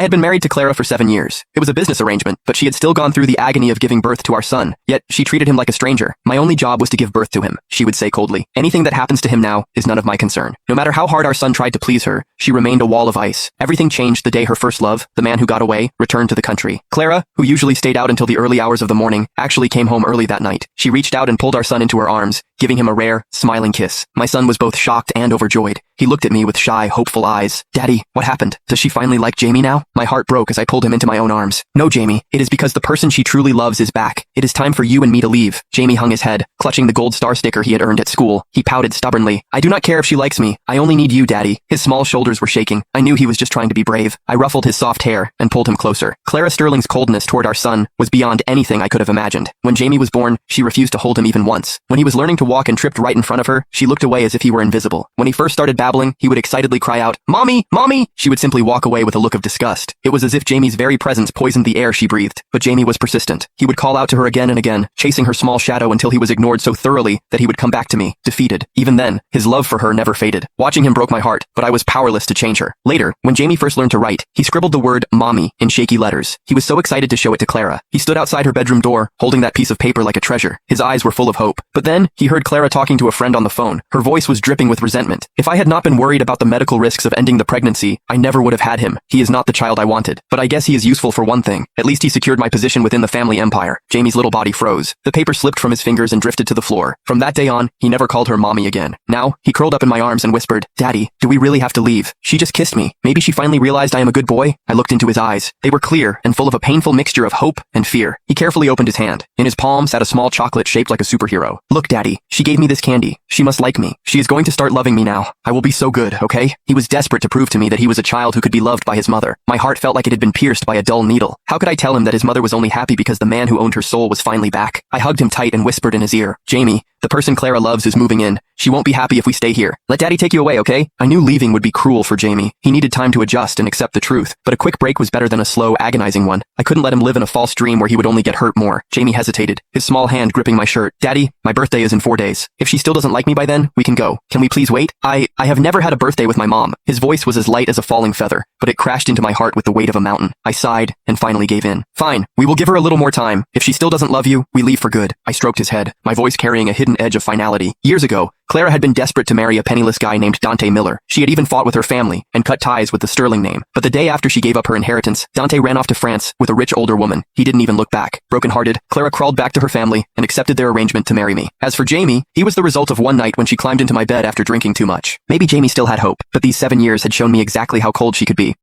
I had been married to Clara for 7 years. It was a business arrangement, but she had still gone through the agony of giving birth to our son. Yet, she treated him like a stranger. My only job was to give birth to him, she would say coldly. Anything that happens to him now is none of my concern. No matter how hard our son tried to please her, she remained a wall of ice. Everything changed the day her first love, the man who got away, returned to the country. Clara, who usually stayed out until the early hours of the morning, actually came home early that night. She reached out and pulled our son into her arms, giving him a rare, smiling kiss. My son was both shocked and overjoyed. He looked at me with shy, hopeful eyes. Daddy, what happened? Does she finally like Jamie now? My heart broke as I pulled him into my own arms. No, Jamie, it is because the person she truly loves is back. It is time for you and me to leave. Jamie hung his head, clutching the gold star sticker he had earned at school. He pouted stubbornly. I do not care if she likes me. I only need you, Daddy. His small shoulders were shaking. I knew he was just trying to be brave. I ruffled his soft hair and pulled him closer. Clara Sterling's coldness toward our son was beyond anything I could have imagined. When Jamie was born, she refused to hold him even once. When he was learning to walk and tripped right in front of her, she looked away as if he were invisible. When he first started babbling, he would excitedly cry out, "Mommy! Mommy!" She would simply walk away with a look of disgust. It was as if Jamie's very presence poisoned the air she breathed. But Jamie was persistent. He would call out to her again and again, chasing her small shadow until he was ignored so thoroughly that he would come back to me, defeated. Even then, his love for her never faded. Watching him broke my heart, but I was powerless to change her. Later, when Jamie first learned to write, he scribbled the word "mommy" in shaky letters. He was so excited to show it to Clara. He stood outside her bedroom door, holding that piece of paper like a treasure. His eyes were full of hope. But then, he heard Clara talking to a friend on the phone. Her voice was dripping with resentment. If I had not been worried about the medical risks of ending the pregnancy, I never would have had him. He is not the child I wanted. But I guess he is useful for one thing. At least he secured my position within the family empire. Jamie's little body froze. The paper slipped from his fingers and drifted to the floor. From that day on, he never called her mommy again. Now, he curled up in my arms and whispered, "Daddy, do we really have to leave? She just kissed me. Maybe she finally realized I am a good boy." I looked into his eyes. They were clear and full of a painful mixture of hope and fear. He carefully opened his hand. In his palm sat a small chocolate shaped like a superhero. "Look, Daddy, she gave me this candy. She must like me. She is going to start loving me now. I will be so good, okay?" He was desperate to prove to me that he was a child who could be loved by his mother. My heart felt like it had been pierced by a dull needle. How could I tell him that his mother was only happy because the man who owned her soul was finally back? I hugged him tight and whispered in his ear, "Jamie, the person Clara loves is moving in. She won't be happy if we stay here. Let Daddy take you away, okay?" I knew leaving would be cruel for Jamie. He needed time to adjust and accept the truth. But a quick break was better than a slow, agonizing one. I couldn't let him live in a false dream where he would only get hurt more. Jamie hesitated, his small hand gripping my shirt. "Daddy, my birthday is in 4 days. If she still doesn't like me by then, we can go. Can we please wait? I have never had a birthday with my mom." His voice was as light as a falling feather, but it crashed into my heart with the weight of a mountain. I sighed and finally gave in. "Fine, we will give her a little more time. If she still doesn't love you, we leave for good." I stroked his head, my voice carrying a hidden edge of finality. Years ago, Clara had been desperate to marry a penniless guy named Dante Miller. She had even fought with her family and cut ties with the Sterling name. But the day after she gave up her inheritance, Dante ran off to France with a rich older woman. He didn't even look back. Broken-hearted, Clara crawled back to her family and accepted their arrangement to marry me. As for Jamie, he was the result of one night when she climbed into my bed after drinking too much. Maybe Jamie still had hope, but these 7 years had shown me exactly how cold she could be.